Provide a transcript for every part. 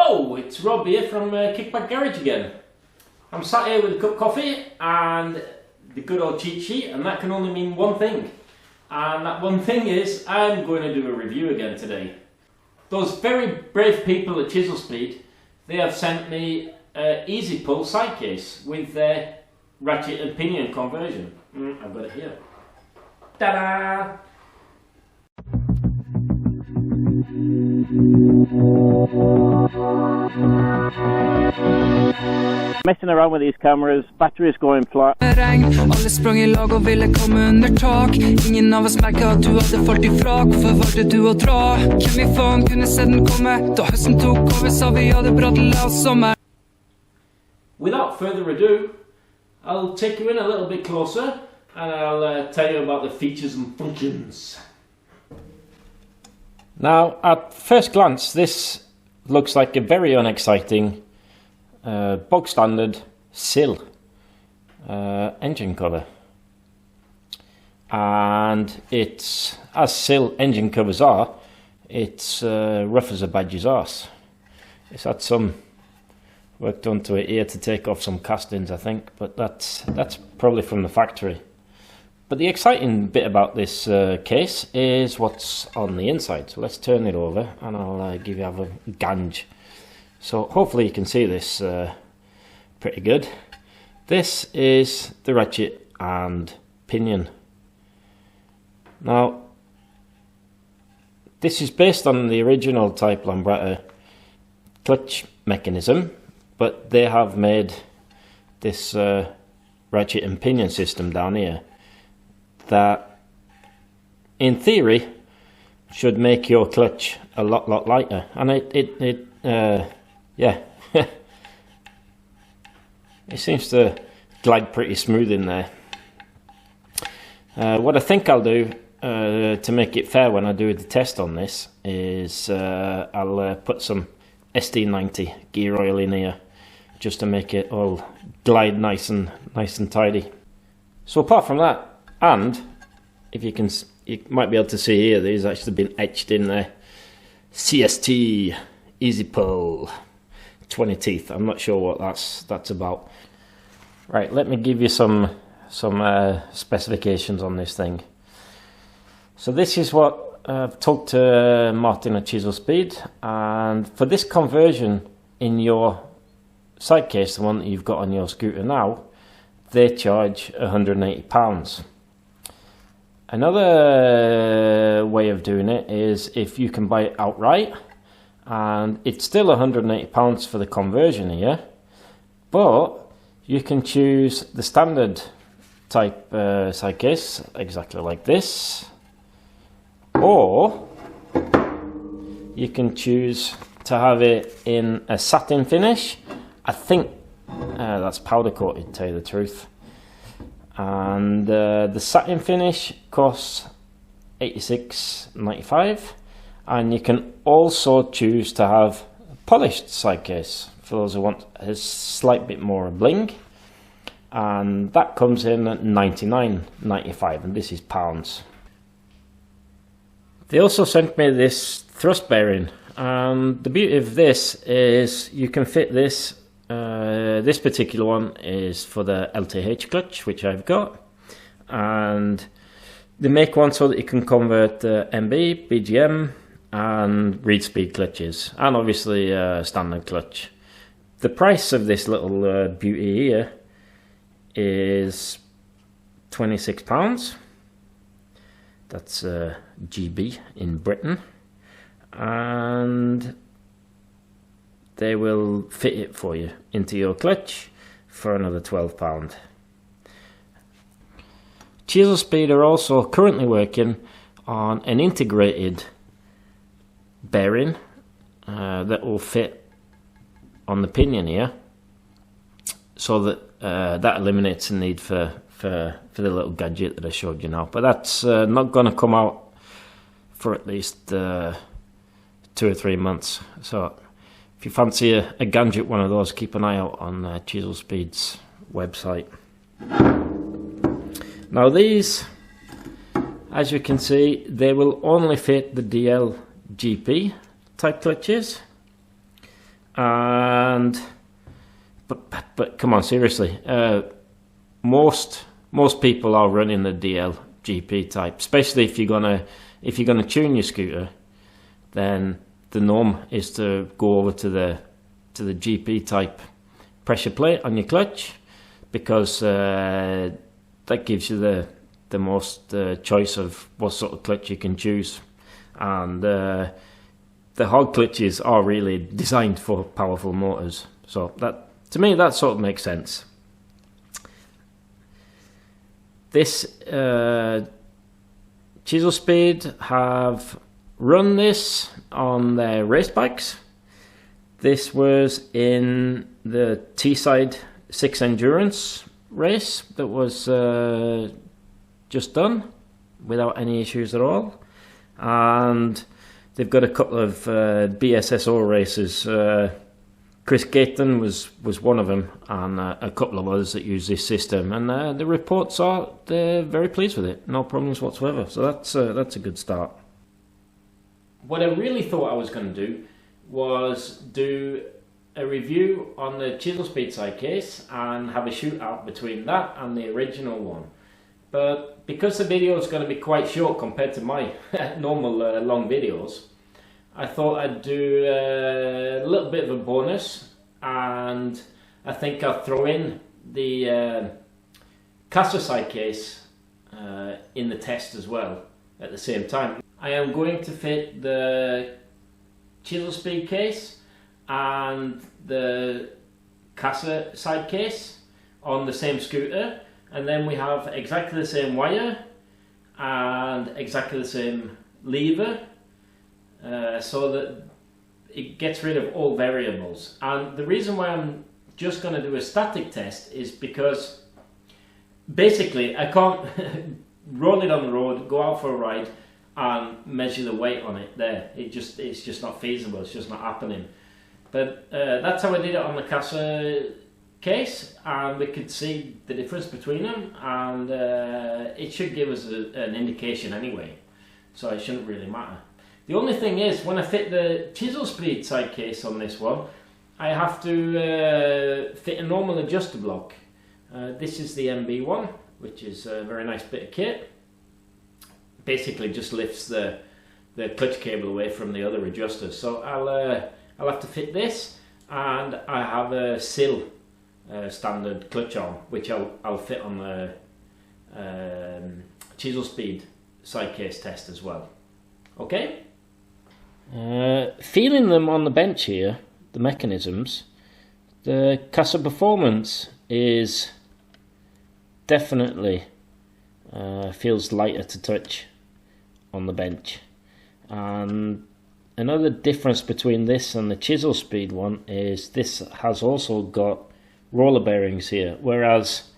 Hello, it's Rob here from Kickback Garage again. I'm sat here with a cup of coffee and the good old cheat sheet, and that can only mean one thing. And that one thing is I'm going to do a review again today. Those very brave people at Chiselspeed, they have sent me an easy pull side case with their ratchet and pinion conversion. I've got it here. Ta-da! Messing around with these cameras, batteries going flat. Alle sprang I lag og ville komme under tak. Ingen av oss merket at du hadde falt I frak. Hvorfor valgte du å dra? Hvem I faen kunne se den komme? Da høsten tok over, sa vi hadde bra til la sommer. Without further ado, I'll take you in a little bit closer and I'll tell you about the features and functions. Now, at first glance, this looks like a very unexciting bog standard sill engine cover, and it's, as sill engine covers are, it's rough as a badger's arse. It's had some work done to it here to take off some castings, I think, but that's probably from the factory. But the exciting bit about this case is what's on the inside. So let's turn it over and I'll give you a ganj. So hopefully you can see this pretty good. This is the ratchet and pinion. Now, this is based on the original type lambretta clutch mechanism, but they have made this ratchet and pinion system down here that in theory should make your clutch a lot lighter, and yeah, it seems to glide pretty smooth in there. What I think I'll do to make it fair when I do the test on this is I'll put some SD90 gear oil in here just to make it all glide nice and tidy. So apart from that, and if you might be able to see here, these actually been etched in there. CST easy pull 20 teeth. I'm not sure what that's about. Right, let me give you some specifications on this thing. So this is what I've talked to Martin at Chiselspeed, and for this conversion in your side case, the one that you've got on your scooter now, they charge £180. Another way of doing it is if you can buy it outright, and it's still £180 for the conversion here, but you can choose the standard type side case, exactly like this, or you can choose to have it in a satin finish. I think that's powder coated, to tell you the truth. And the satin finish costs $86.95, and you can also choose to have a polished side case for those who want a slight bit more bling, and that comes in at $99.95, and this is pounds. They also sent me this thrust bearing, and the beauty of this is you can fit this. This particular one is for the LTH clutch, which I've got, and they make one so that you can convert MB, BGM and reed speed clutches, and obviously standard clutch. The price of this little beauty here is £26. That's GB in Britain, and they will fit it for you into your clutch for another £12. Chiselspeed are also currently working on an integrated bearing that will fit on the pinion here, so that that eliminates the need for the little gadget that I showed you now. But that's not going to come out for at least 2 or 3 months. So if you fancy a gadget one of those, keep an eye out on Chiselspeed's website. Now these, as you can see, they will only fit the DL GP type clutches, and but come on, seriously, most people are running the DL GP type, especially if you're gonna tune your scooter. Then the norm is to go over to the GP type pressure plate on your clutch, because that gives you the most choice of what sort of clutch you can choose. And the hog clutches are really designed for powerful motors, so that, to me, that sort of makes sense. This Chiselspeed have run this on their race bikes. This was in the T-side 6 endurance race that was just done without any issues at all, and they've got a couple of BSSO races. Chris Gaten was one of them, and a couple of others that use this system, and the reports are they're very pleased with it, no problems whatsoever, so that's a good start. What I really thought I was going to do was do a review on the Chiselspeed side case and have a shootout between that and the original one. But because the video is going to be quite short compared to my normal long videos, I thought I'd do a little bit of a bonus, and I think I'll throw in the casa side case in the test as well at the same time. I am going to fit the Chiselspeed case and the casa side case on the same scooter, and then we have exactly the same wire and exactly the same lever, so that it gets rid of all variables. And the reason why I'm just going to do a static test is because basically I can't roll it on the road, go out for a ride and measure the weight on it there. It's just not feasible, it's just not happening. But that's how I did it on the casa case, and we could see the difference between them, and it should give us an indication anyway, so it shouldn't really matter. The only thing is, when I fit the Chiselspeed side case on this one, I have to fit a normal adjuster block. This is the MB one, which is a very nice bit of kit. Basically just lifts the clutch cable away from the other adjusters. So I'll have to fit this, and I have a Chisel standard clutch arm, which I'll fit on the Chiselspeed side case test as well. Okay. Feeling them on the bench here, the mechanisms, the casa performance is definitely feels lighter to touch on the bench. And another difference between this and the Chiselspeed one is this has also got roller bearings here, whereas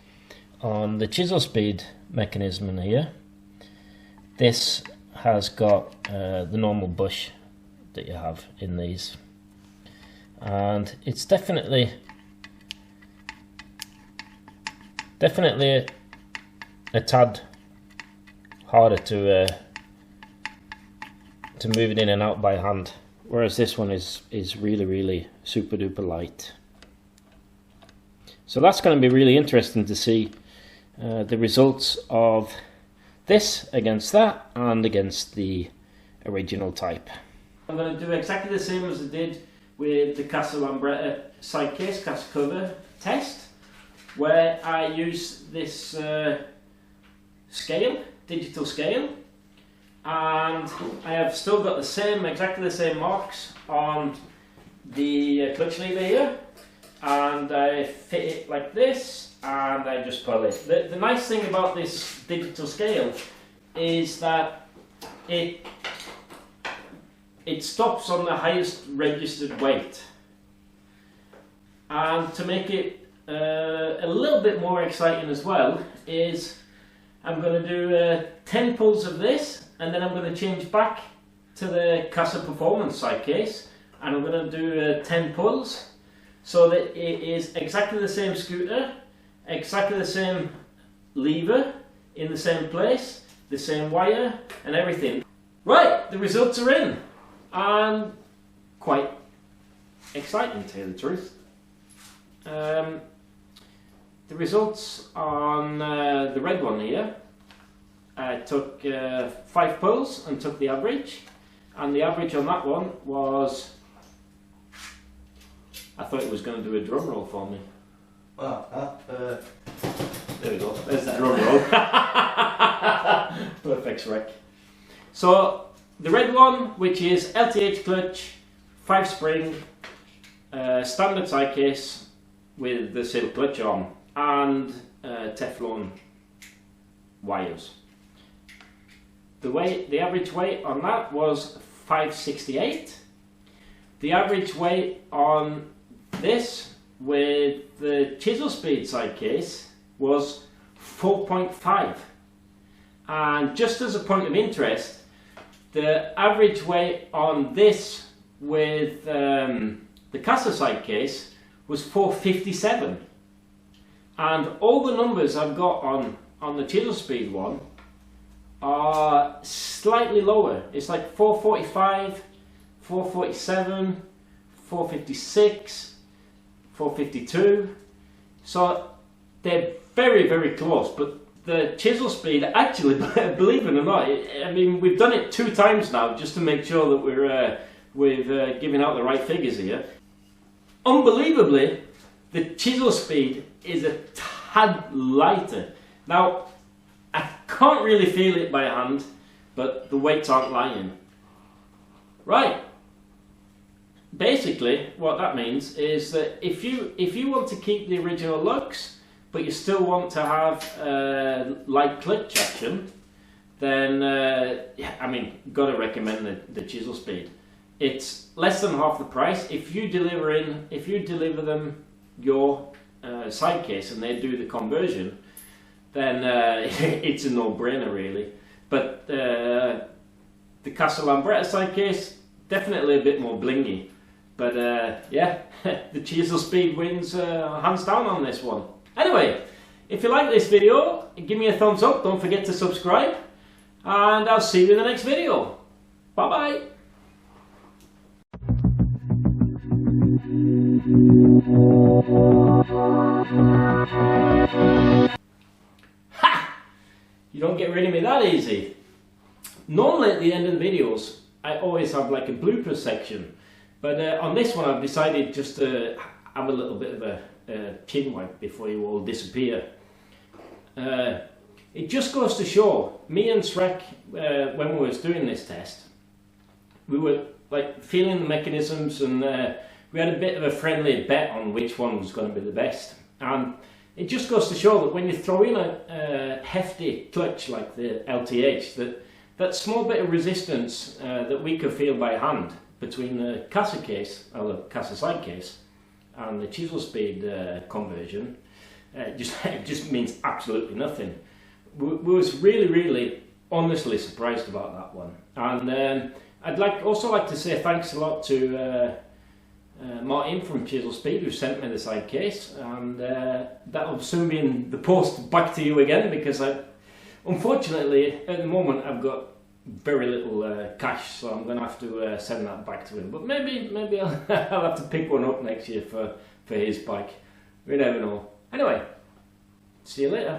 on the Chiselspeed mechanism in here, this has got the normal bush that you have in these, and it's definitely a tad harder to move it in and out by hand, whereas this one is really super duper light. So that's going to be really interesting to see the results of this against that and against the original type. I'm going to do exactly the same as I did with the casa lambretta side case, casa cover test, where I use this scale, digital scale, and I have still got exactly the same marks on the clutch lever here, and I fit it like this, and I just pull it. The nice thing about this digital scale is that it stops on the highest registered weight. And to make it a little bit more exciting as well, is I'm going to do 10 pulls of this, and then I'm going to change back to the Casa Performance side case, and I'm going to do 10 pulls, so that it is exactly the same scooter, exactly the same lever, in the same place, the same wire and everything. Right, the results are in. I'm quite exciting, to tell you the truth. The results on the red one here, I took 5 pulls and took the average, and the average on that one was, I thought it was going to do a drum roll for me. There we go, there's the drum roll. Perfect wreck. So the red one, which is LTH clutch, 5 spring, standard side case with the silk clutch on, and Teflon wires. The average weight on that was 568. The average weight on this with the Chiselspeed side case was 4.5. And just as a point of interest, the average weight on this with the casa side case was 457. And all the numbers I've got on the Chiselspeed one are slightly lower. It's like 445, 447, 456, 452. So they're very, very close. But the Chiselspeed, actually, believe it or not, I mean, we've done it 2 times now just to make sure that we're giving out the right figures here. Unbelievably, the Chiselspeed is a tad lighter. Now, I can't really feel it by hand, but the weights aren't lying. Right. Basically, what that means is that if you want to keep the original looks, but you still want to have light clutch action, then yeah, I mean, gotta recommend the Chiselspeed. It's less than half the price. If you deliver them your side case and they do the conversion, then it's a no-brainer really. But the casa lambretta side case, definitely a bit more blingy. But yeah, the Chiselspeed wins hands down on this one. Anyway, if you like this video, give me a thumbs up. Don't forget to subscribe, and I'll see you in the next video. Bye bye. Ha! You don't get rid of me that easy. Normally at the end of the videos, I always have like a bloopers section. But on this one I've decided just to have a little bit of a chin wipe before you all disappear. It just goes to show, me and Shrek, when we was doing this test, we were like feeling the mechanisms, and we had a bit of a friendly bet on which one was going to be the best. And it just goes to show that when you throw in a hefty clutch like the LTH, that small bit of resistance that we could feel by hand between the casa case, or the casa side case, and the Chiselspeed conversion, it just means absolutely nothing. We was really honestly surprised about that one. And I'd also like to say thanks a lot to Martin from Chiselspeed, who sent me the side case, and that'll soon be in the post back to you again, because unfortunately at the moment I've got very little cash, so I'm going to have to send that back to him. But maybe I'll have to pick one up next year for his bike. We never know. Anyway, see you later.